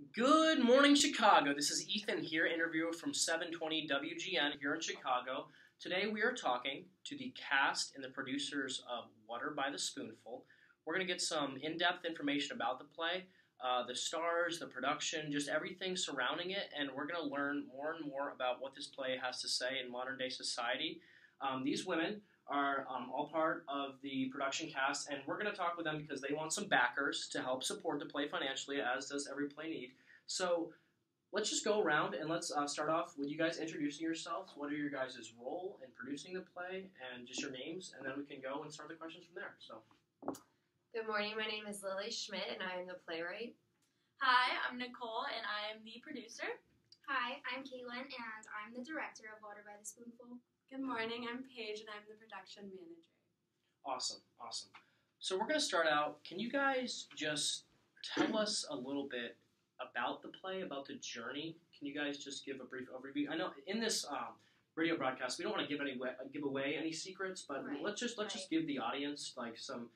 Good morning, Chicago. This is Ethan here, interviewer from 720 WGN here in Chicago. Today we are talking to the cast and the producers of Water by the Spoonful. We're going to get some in-depth information about the play, the stars, the production, just everything surrounding it, and we're going to learn more and more about what this play has to say in modern-day society. These women are all part of the production cast, and we're going to talk with them because they want some backers to help support the play financially, as does every play need. So let's just go around and let's start off with you guys introducing yourselves. What are your guys' role in producing the play, and just your names, and then we can go and start the questions from there. So, good morning, my name is Lily Schmidt, and I am the playwright. Hi, I'm Nicole, and I am the producer. Hi, I'm Caitlin, and I'm the director of Water by the Spoonful. Good morning, I'm Paige, and I'm the production manager. Awesome. So we're going to start out. Can you guys just tell us a little bit about the play, about the journey? Can you guys just give a brief overview? I know in this radio broadcast we don't want to give away any secrets, but let's just give the audience like some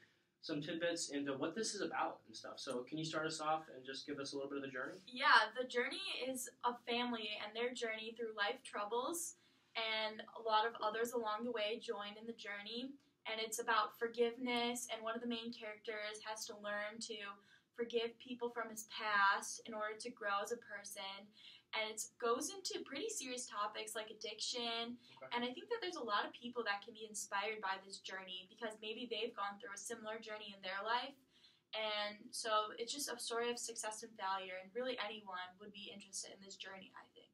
tidbits into what this is about and stuff. So can you start us off and just give us a little bit of the journey? Yeah, the journey is a family and their journey through life troubles, and a lot of others along the way join in the journey. And it's about forgiveness, and one of the main characters has to learn to forgive people from his past in order to grow as a person. And it goes into pretty serious topics like addiction. Okay. And I think that there's a lot of people that can be inspired by this journey because maybe they've gone through a similar journey in their life. And so it's just a story of success and failure, and really anyone would be interested in this journey, I think.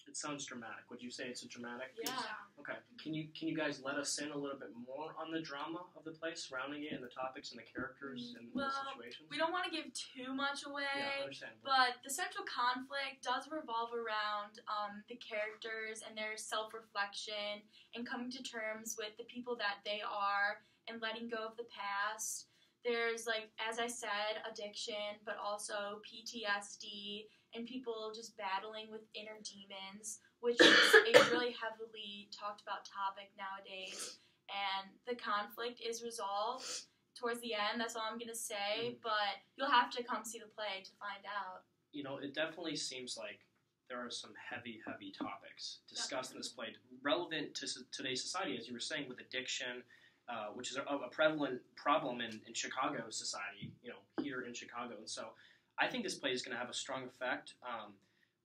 It sounds dramatic. Would you say it's a dramatic piece? Yeah. Okay. Can you guys let us in a little bit more on the drama of the play surrounding it, and the topics and the characters and the situations? We don't want to give too much away. Yeah, understandable. But the central conflict does revolve around the characters and their self-reflection and coming to terms with the people that they are and letting go of the past. There's, like, as I said, addiction, but also PTSD and people just battling with inner demons, which is a really heavily talked about topic nowadays. And the conflict is resolved towards the end. That's all I'm going to say, but you'll have to come see the play to find out. You know, it definitely seems like there are some heavy topics discussed in this play, relevant to today's society, as you were saying, with addiction, which is a prevalent problem in Chicago society, here in Chicago. And so I think this play is going to have a strong effect.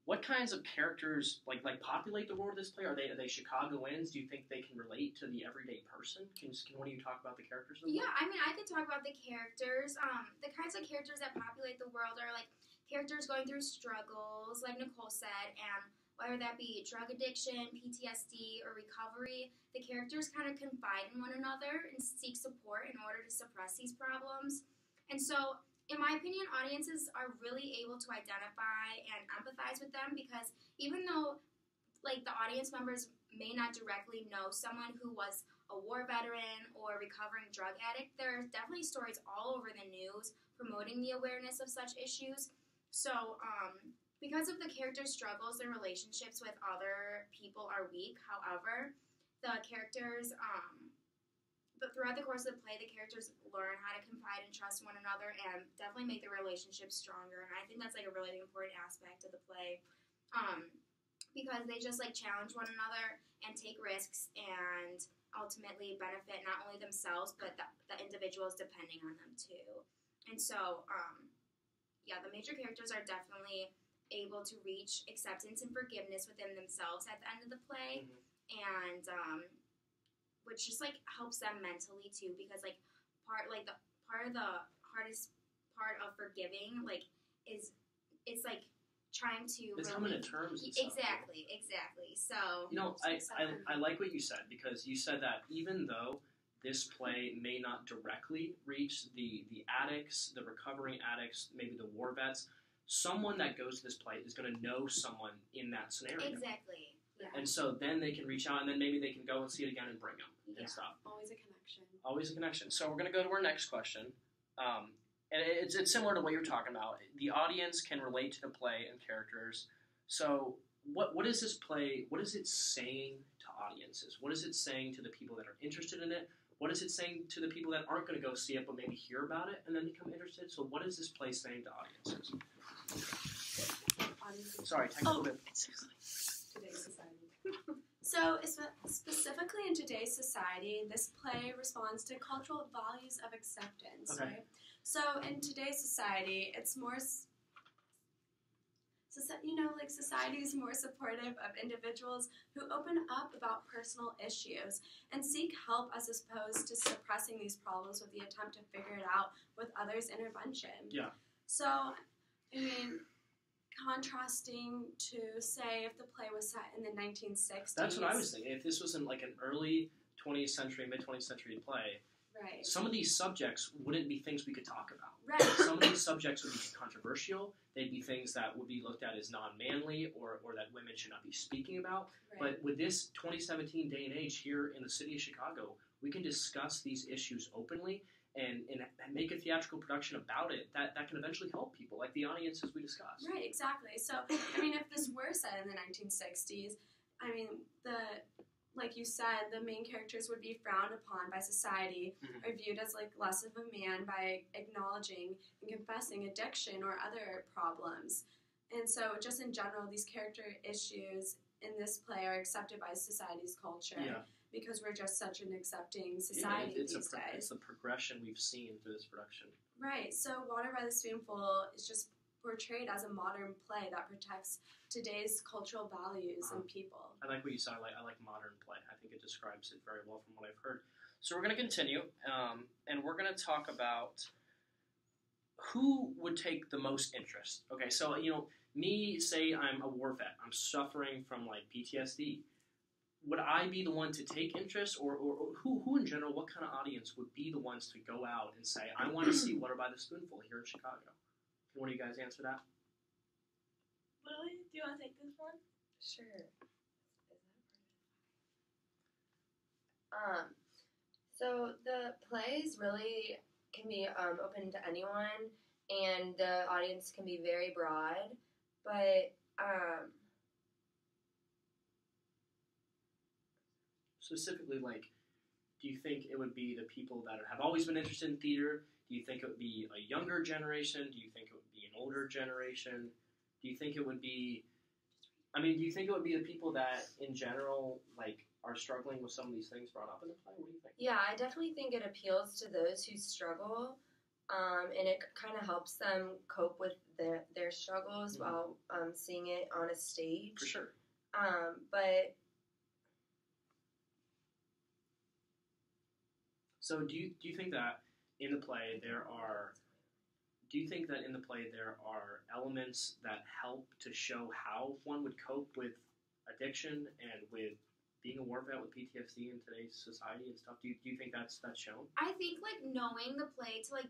What kinds of characters like populate the world of this play? Are they Chicagoans? Do you think they can relate to the everyday person? Can one of you talk about the characters? Yeah, I mean, I could talk about the characters. The kinds of characters that populate the world are like characters going through struggles, like Nicole said, and whether that be drug addiction, PTSD, or recovery, the characters kind of confide in one another and seek support in order to suppress these problems. And so, in my opinion, audiences are really able to identify and empathize with them because even though, like, the audience members may not directly know someone who was a war veteran or a recovering drug addict, there are definitely stories all over the news promoting the awareness of such issues. So, because of the characters' struggles, their relationships with other people are weak. However, the characters, but throughout the course of the play, the characters learn how to confide and trust one another and definitely make their relationships stronger. And I think that's like a really important aspect of the play, because they just like challenge one another and take risks and ultimately benefit not only themselves but the individuals depending on them too. And so, the major characters are definitely able to reach acceptance and forgiveness within themselves at the end of the play, and which just like helps them mentally too, because like part of the hardest part of forgiving is it's like trying to coming to terms and stuff. Exactly. So I like what you said, because you said that even though this play may not directly reach the addicts, the recovering addicts, maybe the war vets, someone that goes to this play is going to know someone in that scenario. Exactly. Yeah. And so then they can reach out, and then maybe they can go and see it again and bring them and stuff. Always a connection. Always a connection. So we're going to go to our next question. And it's similar to what you were talking about. The audience can relate to the play and characters. So what is this play, what is it saying to audiences? What is it saying to the people that are interested in it? What is it saying to the people that aren't going to go see it but maybe hear about it and then become interested? So what is this play saying to audiences? Sorry, technical bit. Today's society. So, specifically in today's society, this play responds to cultural values of acceptance, Okay. right? So, in today's society, it's more, society is more supportive of individuals who open up about personal issues and seek help as opposed to suppressing these problems with the attempt to figure it out with others' intervention. Yeah. So, I mean, contrasting to, say, if the play was set in the 1960s. That's what I was thinking. If this was in like an early 20th century, mid-20th century play, right. some of these subjects wouldn't be things we could talk about. Right. Some of these subjects would be controversial. They'd be things that would be looked at as non-manly or that women should not be speaking about. Right. But with this 2017 day and age here in the city of Chicago, we can discuss these issues openly and make a theatrical production about it that can eventually help people, like the audiences we discussed. Right, exactly. So, I mean, if this were set in the 1960s, I mean, like you said, the main characters would be frowned upon by society or viewed as like less of a man by acknowledging and confessing addiction or other problems. And so just in general, these character issues in this play are accepted by society's culture because we're just such an accepting society these days. It's the progression we've seen through this production. Right, so Water by the Spoonful is just portrayed as a modern play that protects today's cultural values and people. I like what you said. I like modern play. I think it describes it very well from what I've heard. So we're going to continue, and we're going to talk about who would take the most interest. Okay, so, me, say I'm a war vet. I'm suffering from, like, PTSD. Would I be the one to take interest, or who in general, what kind of audience would be the ones to go out and say, I want to see Water by the Spoonful here in Chicago? Can one of you guys answer that? Lily, do you want to take this one? Sure. So the plays really can be open to anyone, and the audience can be very broad, but specifically, like, do you think it would be the people that have always been interested in theater? Do you think it would be a younger generation? Do you think it would be an older generation? Do you think it would be, do you think it would be the people that, in general, like, are struggling with some of these things brought up in the play? What do you think? Yeah, I definitely think it appeals to those who struggle, and it kind of helps them cope with their struggles while seeing it on a stage. For sure. But so do you think that in the play there are elements that help to show how one would cope with addiction and with being a war vet with PTSD in today's society and stuff? Do you think that's shown? I think, like, knowing the play to, like,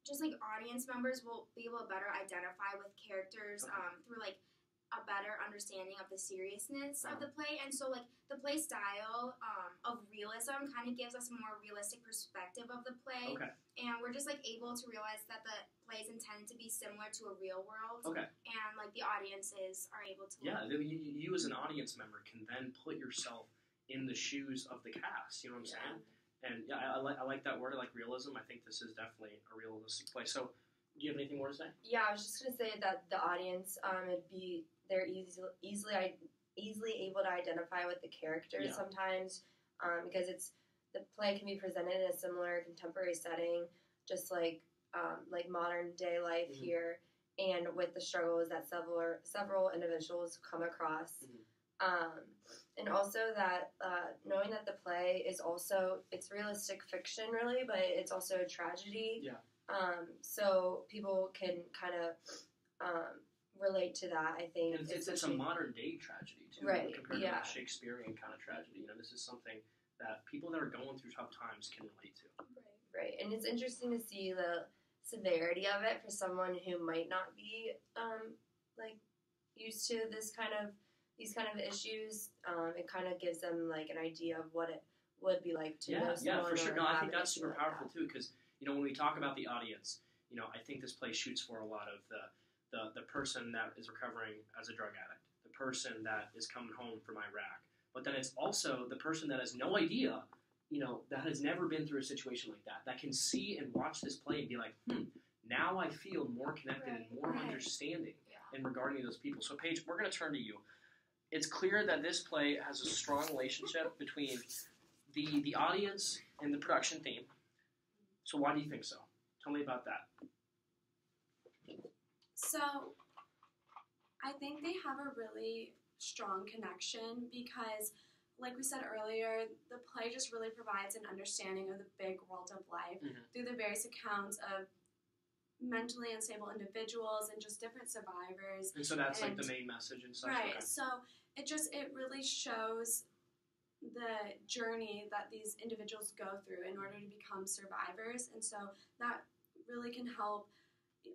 just, like, audience members will be able to better identify with characters through, like, a better understanding of the seriousness of the play. And so, like, the play style of realism kind of gives us a more realistic perspective of the play. Okay. And we're just, like, able to realize that the play is intended to be similar to a real world. Okay. And, like, the audiences are able to... Yeah, you as an audience member can then put yourself in the shoes of the cast. You know what I'm saying? And yeah, I like that word. I like realism. I think this is definitely a realistic play. So, do you have anything more to say? yeah, I was just gonna say that the audience they're easily able to identify with the characters sometimes, because the play can be presented in a similar contemporary setting, just like modern day life here, and with the struggles that several individuals come across. And also that knowing that the play is also, it's realistic fiction really, but it's also a tragedy. Yeah. So people can kind of relate to that, I think. And it's a modern day tragedy too, right? Compared to a Shakespearean kind of tragedy. This is something that people that are going through tough times can relate to. Right. And it's interesting to see the severity of it for someone who might not be used to these kind of issues. It kind of gives them like an idea of what it would be like to know someone. Yeah, for sure. No, I think that's super like powerful too, because when we talk about the audience, I think this play shoots for a lot of the person that is recovering as a drug addict, the person that is coming home from Iraq, but then it's also the person that has no idea, that has never been through a situation like that can see and watch this play and be like, now I feel more connected and more understanding. in regarding those people. So, Paige, we're going to turn to you. It's clear that this play has a strong relationship between the audience and the production theme. So why do you think so? Tell me about that. So, I think they have a really strong connection because, like we said earlier, the play just really provides an understanding of the big world of life through the various accounts of mentally unstable individuals and just different survivors. And so that's like the main message and stuff. Right. Okay. So it really shows the journey that these individuals go through in order to become survivors, and so that really can help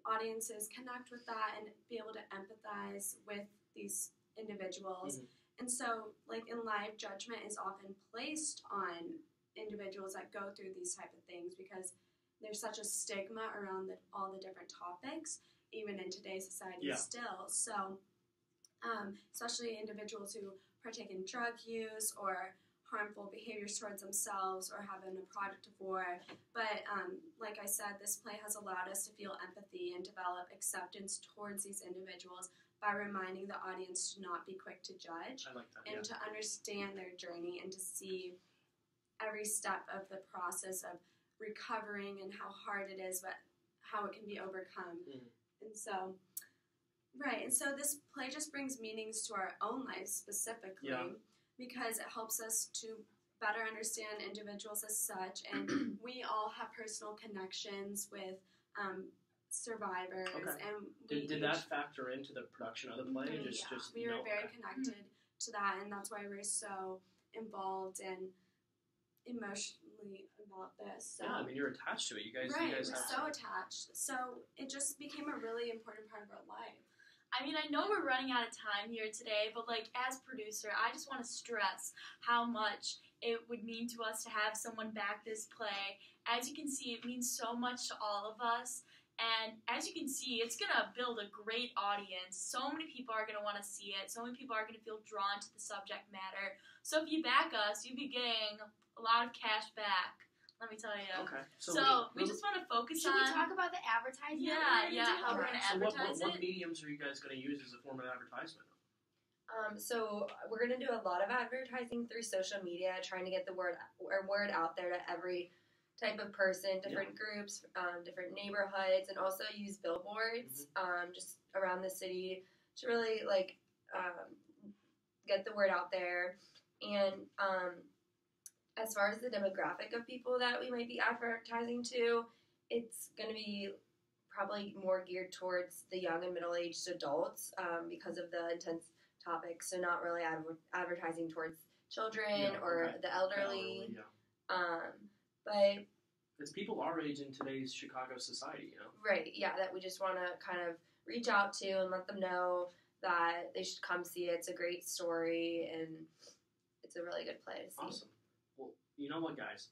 audiences connect with that and be able to empathize with these individuals. And so, like in life, judgment is often placed on individuals that go through these type of things because there's such a stigma around all the different topics, even in today's society still. So, especially individuals who partake in drug use or harmful behaviors towards themselves or have been a product of war. But like I said, this play has allowed us to feel empathy and develop acceptance towards these individuals by reminding the audience to not be quick to judge and to understand their journey and to see every step of the process of recovering and how hard it is, but how it can be overcome. And so, and so this play just brings meanings to our own lives specifically because it helps us to better understand individuals as such, and we all have personal connections with survivors. And did that factor into the production of the play? We were very connected to that, and that's why we're so involved and emotionally about this. So. Yeah, I mean, you're attached to it. You guys we're so attached. So it just became a really important part of our life. I mean, I know we're running out of time here today, but like as producer, I just want to stress how much it would mean to us to have someone back this play. As you can see, it means so much to all of us. And as you can see, it's going to build a great audience. So many people are going to want to see it. So many people are going to feel drawn to the subject matter. So if you back us, you'll be getting a lot of cash back. Let me tell you. Okay. So we just want to focus on... Should we talk about the advertising? How we're going to advertise what mediums are you guys going to use as a form of advertisement? So we're going to do a lot of advertising through social media, trying to get the word out there to every type of person, different groups, different neighborhoods, and also use billboards just around the city to really get the word out there. And as far as the demographic of people that we might be advertising to, it's going to be probably more geared towards the young and middle-aged adults because of the intense topics. So not really advertising towards children or the elderly. But it's people our age in today's Chicago society, you know? Right, yeah, that we just want to kind of reach out to and let them know that they should come see it. It's a great story, and it's a really good play to see. Awesome. Well, you know what, guys?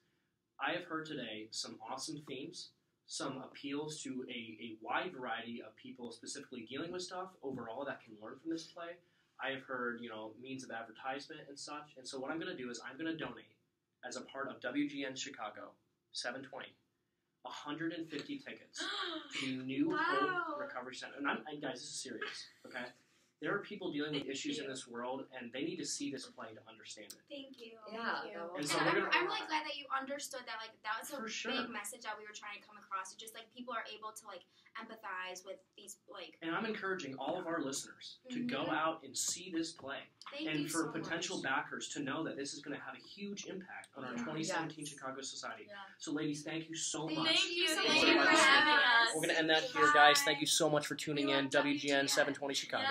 I have heard today some awesome themes, some appeals to a wide variety of people specifically dealing with stuff overall that can learn from this play. I have heard, means of advertisement and such. And so what I'm going to do is I'm going to donate, as a part of WGN Chicago 720, 150 tickets to the New Hope Recovery Center. And guys, this is serious, okay? There are people dealing with issues in this world, and they need to see this play to understand it. Thank you. Yeah. Thank you. And so I'm really glad that you understood that. That was a big message that we were trying to come across. It's just people are able to empathize with these And I'm encouraging all of our listeners to go out and see this play. Thank you for so potential much. backers to know that this is going to have a huge impact on our 2017 Chicago society. Yeah. So, ladies, thank you so much. Thank you so for much. having us. We're going to end that here, guys. Thank you so much for tuning in. WGN 720 Chicago.